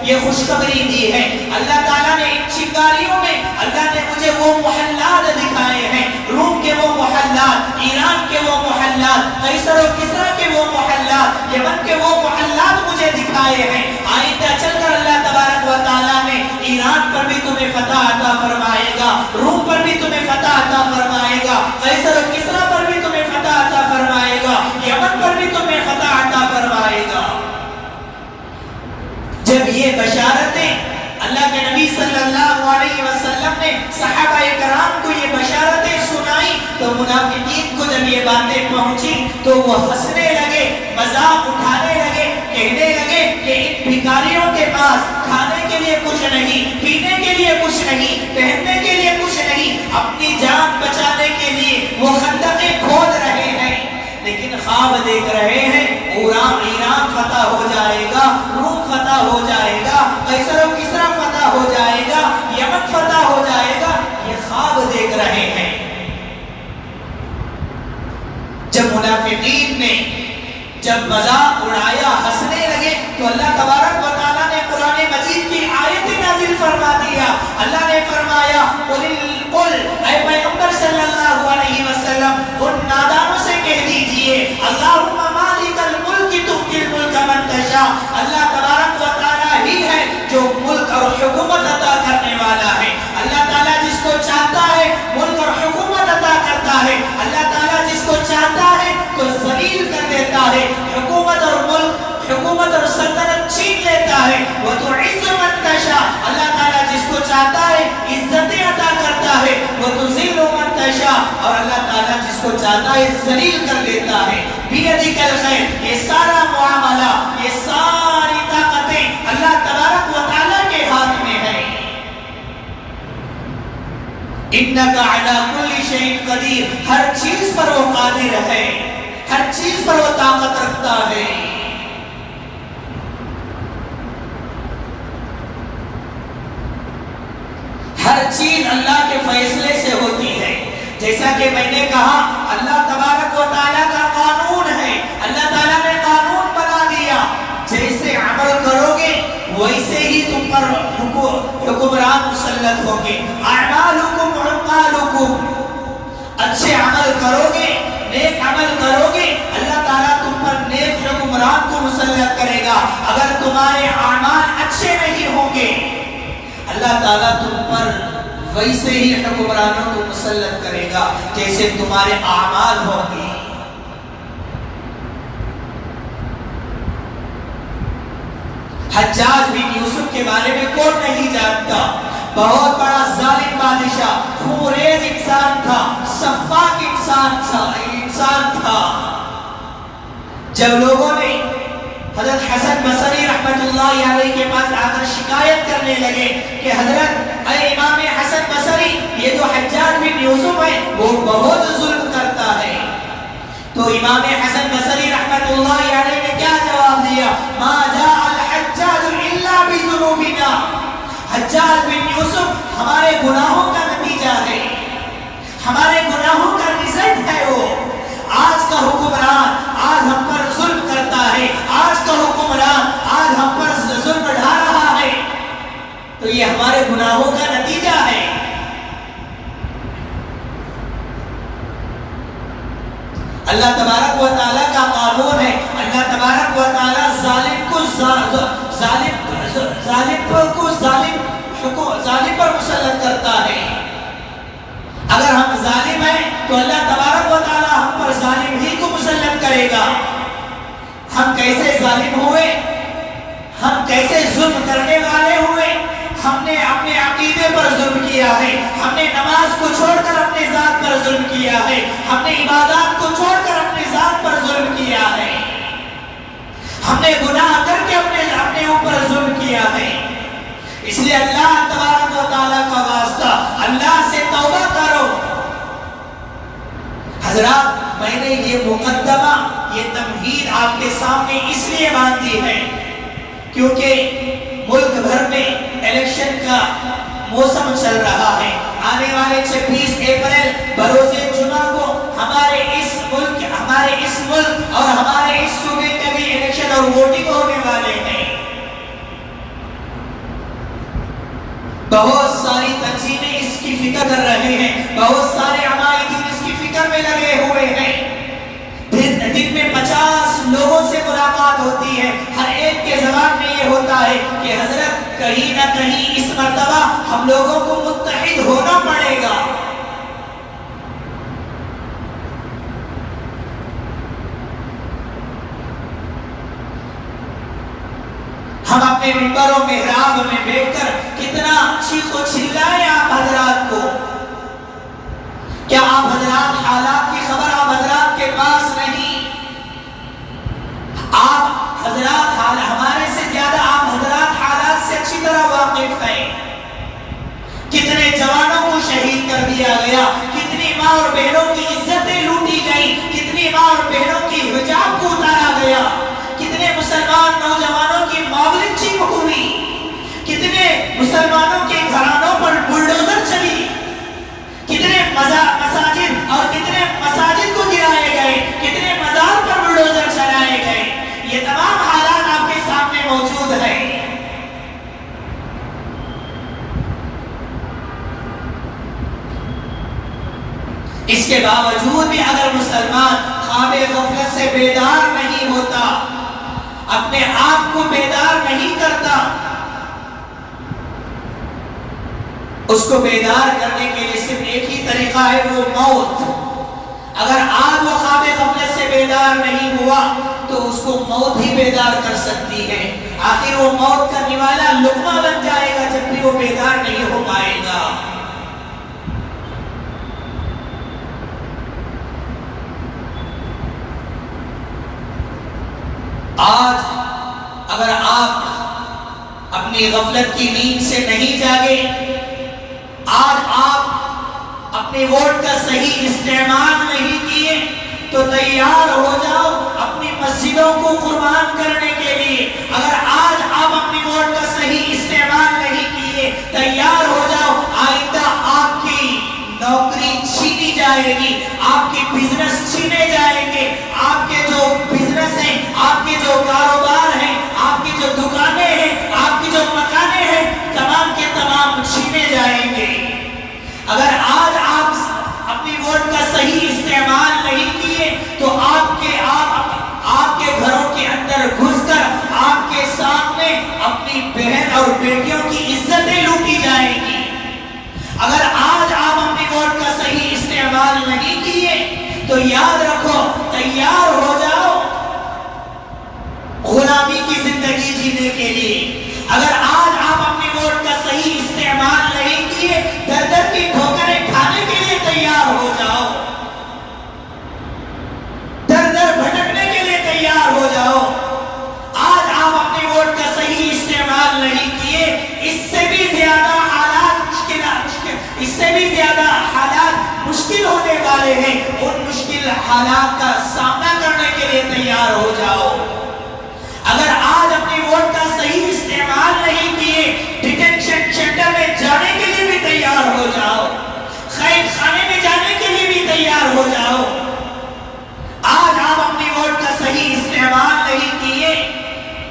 یہ خوشخبری دی ہے۔ اللہ تعالیٰ نے ان چنگاریوں میں اللہ نے مجھے وہ محلات دکھائے ہیں، روم کے وہ محلات، ایران کے وہ محلات، قیصر و کسریٰ کے وہ محلات، یمن کے وہ محلات مجھے دکھائے ہیں۔ آئندہ چل کر اللہ تبارک و تعالیٰ نے ایران پر بھی تمہیں فتح عطا فرمائے گا، روم پر بھی تمہیں فتح عطا فرمائے گا، قیصر و کسریٰ پر بھی تمہیں فتح عطا فرمائے گا، یمن پر بھی تمہیں فتح عطا فرمائے گا۔ جب یہ بشارتیں اللہ کے نبی صلی اللہ علیہ وسلم نے صحابہ کرام کو یہ بشارتیں سنائی تو منافقین کو جب یہ باتیں پہنچی تو وہ ہنسنے لگے، مذاق اٹھانے لگے، کہنے لگے کہ ان بھکاریوں کے پاس کھانے کے لیے کچھ نہیں، پینے کے لیے کچھ نہیں، پہننے کے لیے کچھ نہیں، اپنی جان بچانے کے لیے وہ خندقیں کھود رہے ہیں، لیکن خواب دیکھ رہے ہیں ایران فتح ہو جائے گا، روم فتح ہو جائے گا، قیصر و کسریٰ فتح ہو جائے گا، یمن فتح ہو جائے گا، یہ خواب دیکھ رہے ہیں۔ جب منافقین نے جب مذاق اڑایا، ہنسنے لگے تو اللہ تبارک و تعالیٰ نے قرآن مجید کی آیت نازل فرما دیا۔ اللہ نے فرمایا قل اے پیغمبر صلی اللہ علیہ وسلم ان نادانوں سے کہہ دیجئے اللہم مالک الملک تؤتی الملک من تشاء، اللہ تبارک و تعالیٰ ہی ہے جو ملک اور حکومت عطا کرنے والا ہے۔ اللہ تعالیٰ جس کو چاہتا ہے ملک اور حکومت عطا کرتا ہے، اللہ تعالیٰ جس کو چاہتا ہے تو ذلیل کر دیتا ہے، حکومت اور ملک، حکومت اور سلطنت چھین لیتا ہے۔ وَتُعِزُّ مَن تَشَاءُ، اللہ تعالیٰ جس کو چاہتا ہے عزتیں عطا کرتا ہے۔ وَتُذِلُّ نتائج ذلیل کر دیتا ہے. بیدک الخیر، یہ سارا معاملہ، یہ ساری طاقتیں اللہ تبارک و تعالیٰ کے ہاتھ میں ہے. انک علی کل شیء قدیر، ہر چیز پر وہ قادر ہے، ہر چیز پر وہ طاقت رکھتا ہے. ہر چیز اللہ کے فیصلے سے ہوتی ہے. جیسا کہ میں نے کہا اللہ تبارک و تعالیٰ کا قانون ہے. اللہ تعالیٰ نے قانون بنا دیا، جیسے عمل کرو گے ویسے ہی تم پر حکمران مسلط ہوں گے. اعمالکم اعمالکم، اچھے عمل کرو گے، نیک عمل کرو گے، اللہ تعالیٰ تم پر نیک حکمران کو مسلط کرے گا. اگر تمہارے اعمال اچھے نہیں ہوں گے اللہ تعالیٰ تم پر ویسے ہی حکمرانوں کو مسلط کرے گا جیسے تمہارے اعمال ہوں گے. حجاج بن یوسف کے بارے میں کون نہیں جانتا؟ بہت بڑا ظالم بادشاہ، خوریز انسان تھا، سفاک انسان تھا. جب لوگوں نے حضرت حسن بصری رحمت اللہ علیہ کے پاس آ کر شکایت کرنے لگے کہ حضرت اے امام حسن بصری، یہ جو حجاج بن یوسف ہے وہ بہت ظلم کرتا ہے، تو امام حسن بصری رحمت اللہ علیہ نے کیا جواب دیا؟ ما جاء الحجاج الا بذنوبنا، حجاج بن یوسف ہمارے گناہوں کا نتیجہ ہے، ہمارے گناہوں کا رزلٹ ہے. وہ آج کا حکمران آج ہم پر ظلم کرتا ہے، آج کا حکمران آج ہم پر ظلم ڈھا رہا ہے، تو یہ ہمارے گناہوں کا نتیجہ ہے. اللہ تبارک و تعالیٰ کا قانون ہے. اللہ تبارک و تعالیٰ ظالم پر مسلط کرتا ہے. اگر ہم ظالم ہیں تو اللہ تبارک و تعالیٰ ہم پر ظالم ہی کو مسلط کرے گا. ہم کیسے ظالم ہوئے، ہم کیسے ظلم کرنے والے ہوئے. ہم نے اپنے عقیدے پر ظلم کیا ہے، ہم نے نماز کو چھوڑ کر اپنے ذات پر ظلم کیا ہے، ہم نے عبادات کو چھوڑ کر اپنے ذات پر ظلم کیا ہے، ہم نے گناہ کر کے اپنے اوپر ظلم کیا ہے. اس لیے اللہ تبارک و تعالیٰ کا واسطہ، اللہ سے توبہ کرو. حضرات، میں نے یہ مقدمہ، یہ تمہید آپ کے سامنے اس لیے باندھی ہے کیونکہ ملک بھر میں الیکشن کا موسم چل رہا ہے. آنے والے 26 اپریل بروز جمعہ کو ہمارے اس ملک اور ہمارے اس صوبے کے بھی الیکشن اور ووٹنگ ہونے والے ہیں. بہت ساری تنظیمیں اس کی فکر کر رہے ہیں، بہت سارے عمائدین اس کی فکر میں لگے ہوئے ہیں. دن میں 50 لوگوں سے ملاقات ہوتی ہے، ہر ایک کے زبان میں یہ ہوتا ہے کہ حضرت کہیں نہ کہیں اس مرتبہ ہم لوگوں کو متحد ہونا پڑے گا. ہم اپنے منبر و محراب میں بیٹھ کر کتنا چیخ و چلائیں آپ حضرات کو. کیا آپ حضرات حالات کی خبر آپ حضرات کے پاس نہیں؟ آپ حضرات ہمارے سے زیادہ آپ حضرات حالات سے اچھی طرح واقف ہیں. کتنے جوانوں کو شہید کر دیا گیا، کتنی ماں اور بہنوں کی عزتیں لوٹی گئی، کتنی ماں اور بہنوں کی حجاب کو اتارا گیا، کتنے مسلمان نوجوانوں کی مابلنچنگ ہوئی، کتنے مسلمانوں کے گھرانوں پر بلڈوزر چلی، کتنے مساجد اور کتنے مساجد کو گرائے گئے، کتنے مزار پر بلڈوزر چلائے گئے. یہ تمام حالات آپ کے سامنے موجود ہیں. اس کے باوجود بھی اگر مسلمان خواب غفلت سے بیدار نہیں ہوتا، اپنے آپ کو بیدار نہیں کرتا، اس کو بیدار کرنے کے لیے صرف ایک ہی طریقہ ہے، وہ موت. اگر آج وہ خواب غفلت سے بیدار نہیں ہوا تو اس کو موت ہی بیدار کر سکتی ہے. آخر وہ موت کا نوالا لقمہ بن جائے گا جب بھی وہ بیدار نہیں ہو پائے گا. آج اگر آپ اپنی غفلت کی نیند سے نہیں جاگے، آج آپ اپنے ووٹ کا صحیح استعمال نہیں کیے، تو تیار ہو جاؤ اپنی مسجدوں کو قربان کرنے کے لیے۔ اگر آج آپ اپنی ووٹ کا صحیح استعمال نہیں کیے، تیار ہو جاؤ، آئندہ آپ کی نوکری چھینی جائے گی، آپ کے بزنس چھینے جائیں گے، آپ کے جو بزنس ہیں، آپ کے جو کاروبار ہیں، آپ کی جو دکانیں ہیں، آپ کی جو مکانیں ہیں، تمام کے تمام چھینے جائیں گے۔ اگر آج آپ اپنی ووٹ کا صحیح استعمال نہیں کیے، تو آپ کے گھروں کے اندر گھس کر آپ کے سامنے اپنی بہن اور بیٹیوں کی عزتیں لوٹی جائیں گی۔ اگر آج آپ اپنی ووٹ کا صحیح استعمال نہیں کیے، تو یاد رکھو، تیار ہو جاؤ غلامی کی زندگی جینے کے لیے۔ اگر آج آپ اپنی ووٹ کا صحیح استعمال نہیں کیے، در در کی ٹھوکریں کھانے کے لیے تیار ہو جاؤ، در در بھٹکنے کے لیے تیار ہو جاؤ۔ آج آپ اپنے ووٹ کا صحیح استعمال نہیں کیے، اس سے بھی زیادہ حالات مشکل ہونے والے ہیں، ان مشکل حالات کا سامنا کرنے کے لیے تیار ہو جاؤ۔ اگر آج اپنی ووٹ کا صحیح استعمال نہیں کیے، ڈیٹینشن سینٹر میں جانے کے لیے بھی تیار ہو جاؤ، قید خانے میں جانے کے لیے بھی تیار ہو جاؤ۔ آج آپ اپنی ووٹ کا صحیح استعمال نہیں کیے،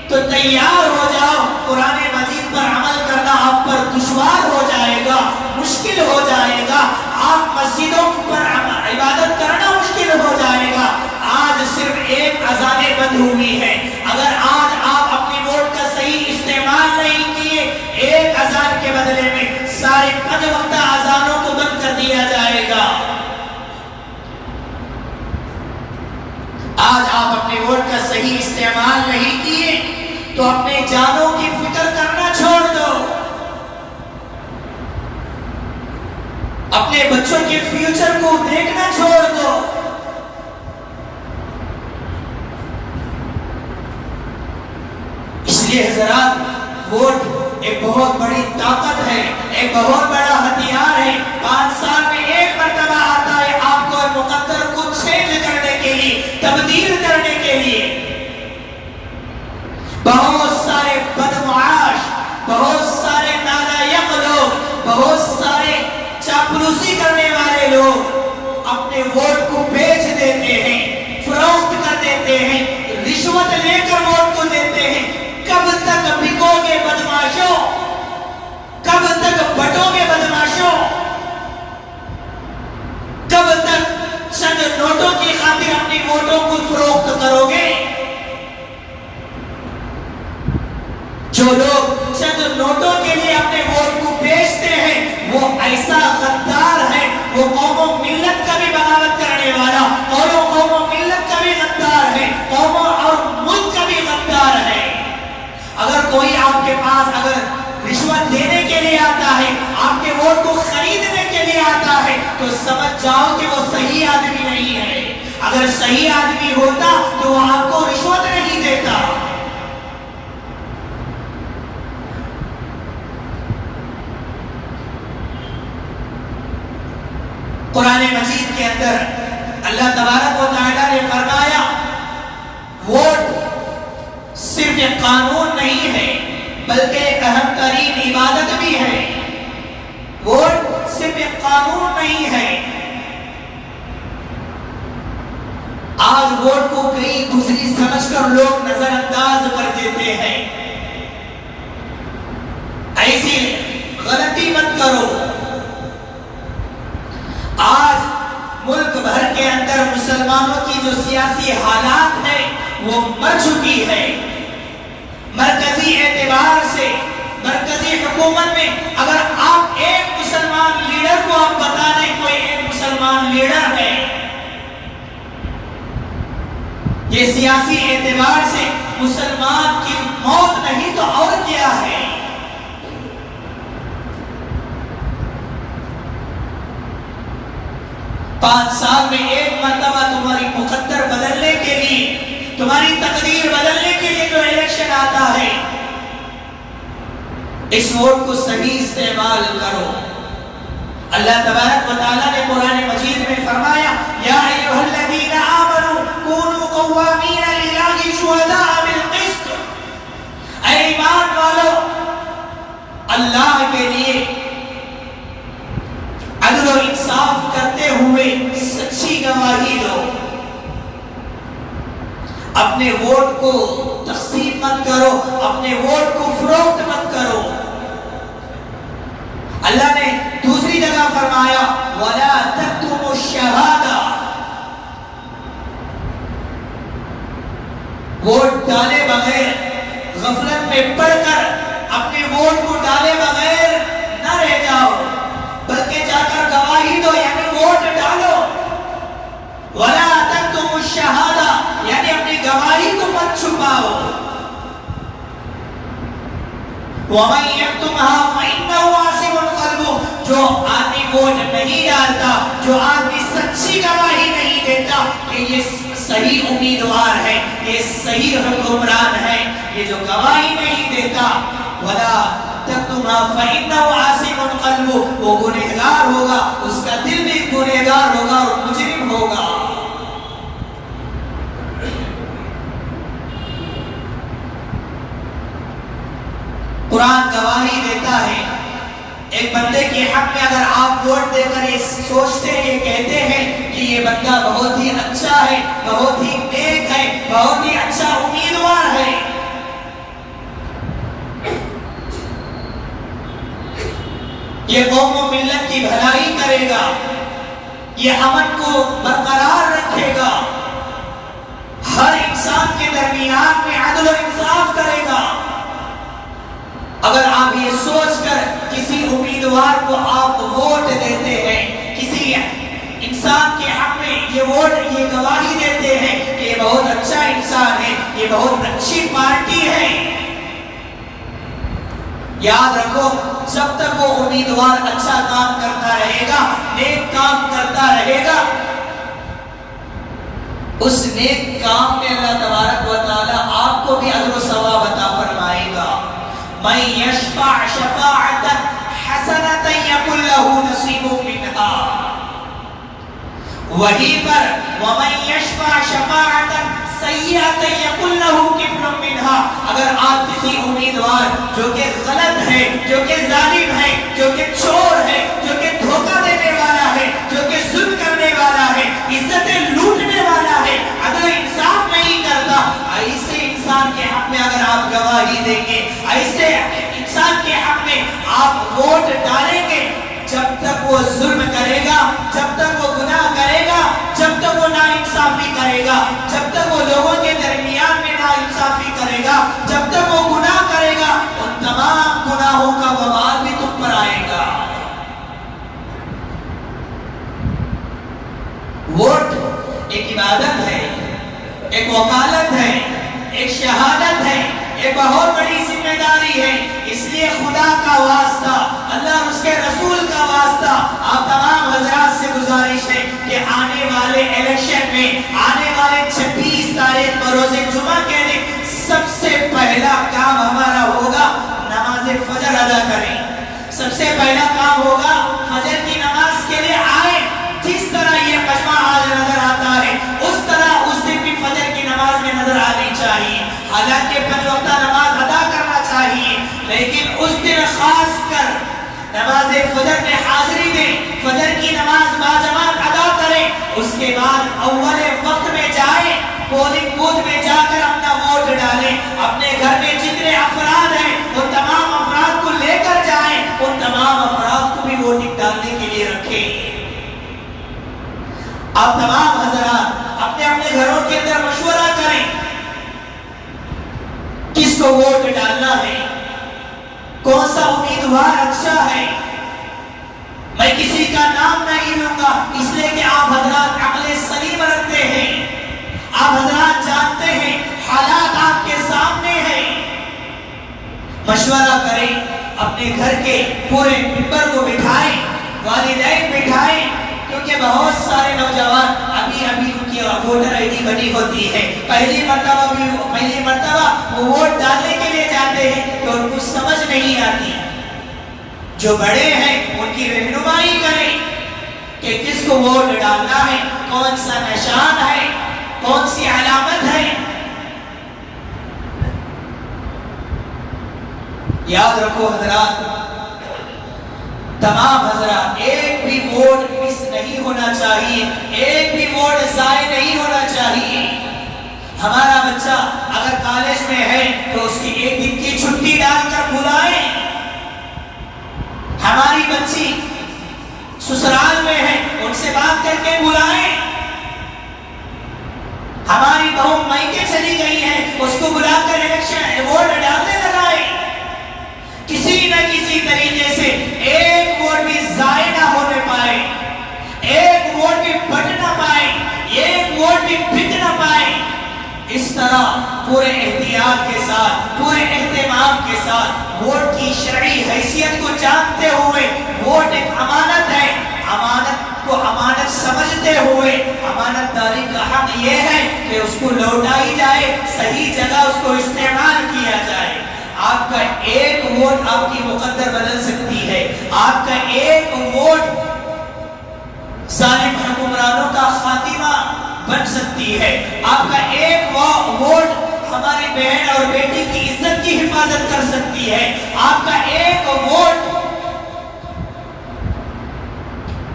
تو تیار ہو جاؤ، قرآن مجید پر عمل کرنا آپ پر دشوار ہو جائے گا، مشکل ہو جائے گا، آپ مسجدوں پر عبادت کرنا مشکل ہو جائے گا۔ آج صرف ایک اذان بند ہوئی ہے، اگر آج آپ اپنی ووٹ کا صحیح استعمال نہیں کیے، ایک اذان کے بدلے میں سارے 5 وقتہ اذانوں کو بند کر دیا جائے گا۔ آج آپ اپنے ووٹ کا صحیح استعمال نہیں کیے، تو اپنے جانوں کی فکر کرنا چھوڑ دو، اپنے بچوں کے فیوچر کو دیکھنا چھوڑ دو۔ اس لیے حضرات، ووٹ ایک بہت بڑی طاقت ہے، ایک بہت بڑا ہتھیار ہے۔ 5 سال میں ایک مرتبہ آتا ہے آپ کو مقدر کو چینج کرنے کے لیے، تبدیل کرنے کے لیے۔ بہت سارے بدمعاش، بہت سارے نالائق لوگ، بہت سارے چاپلوسی کرنے والے لوگ اپنے ووٹ کو بیچ دیتے ہیں، فروخت کر دیتے ہیں، رشوت لے کر ووٹ کو دیتے ہیں۔ کب تک بکو گے بدماشوں؟ کب تک بٹو گے بدماشوں؟ کب تک چند نوٹوں کی خاطر اپنی ووٹوں کو فروخت کرو گے؟ جو لوگ چند نوٹوں کے لیے اپنے ووٹ کو بیچتے ہیں، وہ ایسا غدار ہے، وہ قوم و ملت کا بھی بغاوت کرنے والا، اور وہ قوم و ملت کا بھی غدار ہے، قوم اور ملک کا بھی غدار ہے۔ اگر کوئی آپ کے پاس اگر رشوت دینے کے لیے آتا ہے، آپ کے ووٹ کو خریدنے کے لیے آتا ہے، تو سمجھ جاؤ کہ وہ صحیح آدمی نہیں ہے۔ اگر صحیح آدمی ہوتا تو وہ آپ کو رشوت نہیں دیتا۔ قرآن مجید کے اندر اللہ تبارک و تعالیٰ نے فرمایا، ووٹ صرف ایک قانون نہیں ہے، بلکہ ایک اہم ترین عبادت بھی ہے۔ ووٹ صرف ایک قانون نہیں ہے۔ آج ووٹ کو کئی دوسری سمجھ کر لوگ نظر انداز کر دیتے ہیں۔ ایسی غلطی مت کرو۔ آج ملک بھر کے اندر مسلمانوں کی جو سیاسی حالات ہے وہ مر چکی ہے۔ مرکزی اعتبار سے، مرکزی حکومت میں اگر آپ ایک مسلمان لیڈر کو آپ بتا دیں کوئی ایک مسلمان لیڈر ہے، یہ سیاسی اعتبار سے مسلمان کی موت نہیں تو اور کیا ہے۔ 5 سال میں ایک مرتبہ تمہاری مقدر بدلنے کے لیے تمہاری تقدیر بدلنے کے لیے جو الیکشن آتا ہے، اس ووٹ کو صحیح استعمال کرو۔ اللہ تبارک و تعالیٰ نے قرآن مجید میں فرمایا یا ایھا الذین آمنوا کونوا قوامین للہ شہداء بالقسط، اے ایمان والو اللہ کے لیے عدل و انصاف کرتے ہوئے سچی گواہی دو۔ اپنے ووٹ کو تقسیم مت کرو، اپنے ووٹ کو فروخت مت کرو۔ اللہ نے دوسری جگہ فرمایا وَلَا تَكْتُمُوا الشَّهَادَةَ، ووٹ ڈالے بغیر، غفلت میں پڑھ کر اپنے ووٹ کو ڈالے بغیر نہ رہ جاؤ، بلکہ جا کر گواہی دو، یعنی ووٹ ڈالو۔ وَلَا تَكْتُمُوا الشَّهَادَةَ، یعنی اپنی گواہی کو مت چھپاؤ۔ وَمَن يَكْتُمْهَا فَإِنَّهُ آثِمٌ قَلْبُهُ، جو آدمی ووٹ نہیں ڈالتا، جو آدمی سچی گواہی نہیں دیتا کہ یہ صحیح امیدوار ہے، یہ صحیح حکمران ہے، یہ جو گواہی نہیں دیتا، وَلَا تَكْتُمْهَا فَإِنَّهُ آثِمٌ قَلْبُهُ، وہ گنہگار ہوگا، اس کا دل بھی گنہگار ہوگا اور مجرم ہوگا۔ قرآن گواہی دیتا ہے ایک بندے کے حق میں، اگر آپ ووٹ دے کر یہ سوچتے ہیں، یہ کہتے ہیں کہ یہ بندہ بہت ہی اچھا ہے، بہت ہی نیک ہے، بہت ہی اچھا امیدوار ہے، یہ قوم و ملت کی بھلائی کرے گا، یہ امن کو برقرار رکھے گا، ہر انسان کے درمیان میں عدل و انصاف کرے گا، اگر آپ یہ سوچ کر کسی امیدوار کو آپ ووٹ دیتے ہیں، کسی انسان کے حق میں یہ ووٹ، یہ گواہی دیتے ہیں کہ یہ بہت اچھا انسان ہے، یہ بہت اچھی پارٹی ہے، یاد رکھو جب تک وہ امیدوار اچھا کام کرتا رہے گا، نیک کام کرتا رہے گا، اس نیک کام میں اللہ تبارک و تعالی آپ کو بھی اجر و ثواب عطا فرمائے گا۔ مَن يَشْفَعْ شَفَاعَةً حَسَنَةً يَكُن لَّهُ نَصِيبٌ مِّنْهَا، وہیں پر وَمَن يَشْفَعْ شَفَاعَةً سَيِّئَةً يَكُن لَّهُ كِفْلٌ مِّنْهَا، اگر آپ کسی امیدوار جو کہ غلط ہے، جو کہ ظالم ہے، جو کہ چور ہے، جو کہ دھوکہ دینے والا ہے، جو کہ ظلم کرنے والا ہے، عزتیں لوٹنے والا ہے، عدل و انصاف نہیں کرتا، ایسے انسان کے حق میں اگر آپ گواہی دیں گے، ایسے انسان کے حق میں آپ ووٹ ڈالیں گے، جب تک وہ ظلم کرے گا، جب تک وہ گناہ کرے گا، جب تک وہ ناانصافی کرے گا، جب تک وہ لوگوں کے درمیان میں ناانصافی کرے گا، جب تک وہ گناہ کرے گا، ان تمام گناہوں کا وبال بھی تم پر آئے گا۔ ووٹ ایک عبادت ہے، ایک وکالت ہے، ایک شہادت ہے، ایک بہت بڑی ذمہ داری ہے، اس لیے خدا کا واسطہ، اللہ اور اس کے رسول کا واسطہ آپ تمام حضرات سے گزارش ہے کہ آنے والے الیکشن میں، آنے والے 26 تاریخ بروز جمعہ کے دن سب سے پہلا کام ہمارا ہوگا نماز فجر ادا کریں۔ سب سے پہلا کام ہوگا فجر کی نماز کے لیے آئیں، جس طرح یہ مجمع آج نظر آتا ہے اس طرح اس دن بھی فجر کی نماز میں نظر آنی چاہیے، حالانکہ 5 وقتہ نماز ادا کرنا چاہیے، لیکن اس دن خاص کر نماز فجر میں حاضری دیں، فجر کی نماز باجماعت ادا کریں، اس کے بعد اول وقت میں جائیں، پولنگ بوتھ میں جا کر اپنا ووٹ ڈالیں، اپنے گھر میں جتنے افراد ہیں ان تمام افراد کو لے کر جائیں، ان تمام افراد کو بھی ووٹنگ ڈالنے کے لیے رکھیں۔ آپ تمام حضرات اپنے اپنے گھروں کے اندر مشورہ کریں کس کو ووٹ ڈالنا ہے، کون سا امیدوار اچھا ہے۔ میں کسی کا نام نہیں لوں گا اس لیے کہ آپ حضرات عقل سلیم رکھتے ہیں، آپ حضرات جانتے ہیں، حالات آپ کے سامنے ہیں، مشورہ کریں، اپنے گھر کے پورے ممبر کو بٹھائیں، والدین بٹھائیں، کیونکہ بہت سارے نوجوان ابھی ان کی ووٹر آئی ڈی بنی ہوتی ہے، ہیں، پہلی مرتبہ وہ ووٹ ڈالنے کے لیے جاتے ہیں تو ان کو سمجھ نہیں آتی. جو بڑے ہیں ان کی رہنمائی کریں کہ کس کو ووٹ ڈالنا ہے، کون سا نشان ہے، کون سی علامت ہے. یاد رکھو حضرات، تمام حضرات، ایک بھی ووٹ مس نہیں ہونا چاہیے، ایک بھی ووٹ ضائع نہیں ہونا چاہیے. ہمارا بچہ اگر کالج میں ہے تو اس کی ایک دن کی چھٹی ڈال کر بلائیں. ہماری بچی سسرال میں ہے، ان سے بات کر کے بلائیں. ہماری بہو مائکے چلی گئی ہے، اس کو بلا کر الیکشن ووٹ ڈالنے لگائیں. کسی نہ کسی طریقے سے ایک ووٹ بھی ضائع نہ ہونے پائے، ایک ووٹ بھی بٹ نہ پائے، ایک ووٹ بھی بک نہ پائے. اس طرح پورے احتیاط کے ساتھ، پورے اہتمام کے ساتھ، ووٹ کی شرعی حیثیت کو جانتے ہوئے، ووٹ ایک امانت ہے، امانت کو امانت سمجھتے ہوئے، امانت داری کا حق یہ ہے کہ اس کو لوٹائی جائے، صحیح جگہ اس کو استعمال کیا جائے. آپ کا ایک ووٹ آپ کی مقدر بدل سکتی ہے، آپ کا ایک ووٹ ظالم حکمرانوں کا خاتمہ بن سکتی ہے، آپ کا ایک ووٹ ہماری بہن اور بیٹی کی عزت کی حفاظت کر سکتی ہے، آپ کا ایک ووٹ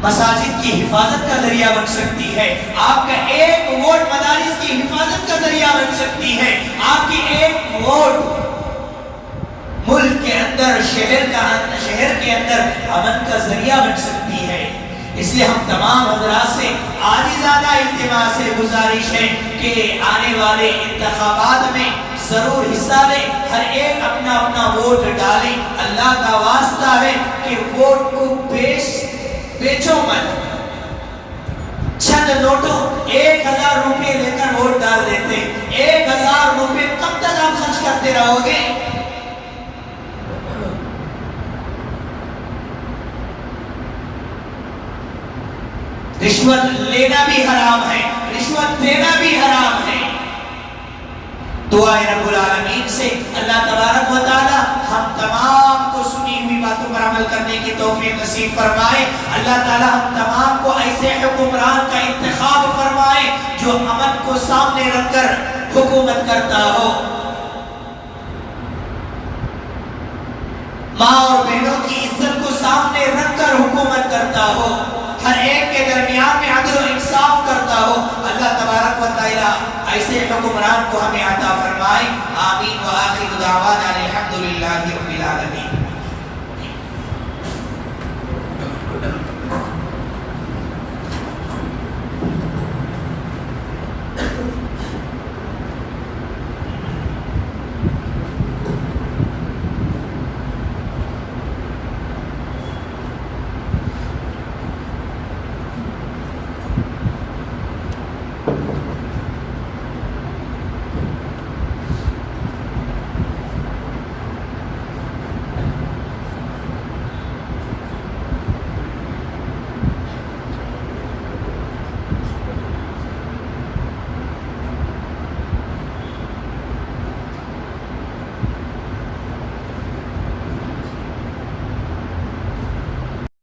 مساجد کی حفاظت کا ذریعہ بن سکتی ہے، آپ کا ایک ووٹ مدارس کی حفاظت کا ذریعہ بن سکتی ہے، آپ کی ایک ووٹ ملک کے اندر، شہر کے اندر امن کا ذریعہ بن سکتی ہے. اس لیے ہم تمام حضرات سے عاجزانہ التماس سے گزارش ہے کہ آنے والے انتخابات میں ضرور حصہ لیں، ہر ایک اپنا اپنا ووٹ ڈالیں. اللہ کا واسطہ ہے کہ ووٹ کو بیچو مت. چند نوٹوں 1000 روپے لے کر ووٹ ڈال دیتے، 1000 روپے کب تک آپ خرچ کرتے رہو گے؟ رشوت لینا بھی حرام ہے، رشوت دینا بھی حرام ہے. دعائے رب العالمین سے اللہ تبارک و تعالی ہم تمام کو سنی ہوئی باتوں پر عمل کرنے کی توفیق نصیب فرمائے. اللہ تعالی ہم تمام کو ایسے حکمران کا انتخاب فرمائے جو امن کو سامنے رکھ کر حکومت کرتا ہو، ماں اور بہنوں کی عزت کو سامنے رکھ کر حکومت کرتا ہو، ہر ایک کے درمیان میں عدل و انصاف کرتا ہو. اللہ تبارک و تعالی ایسے حکمران کو ہمیں عطا فرمائے. آمین. وآخر دعوانا الحمدللہ رب العالمین.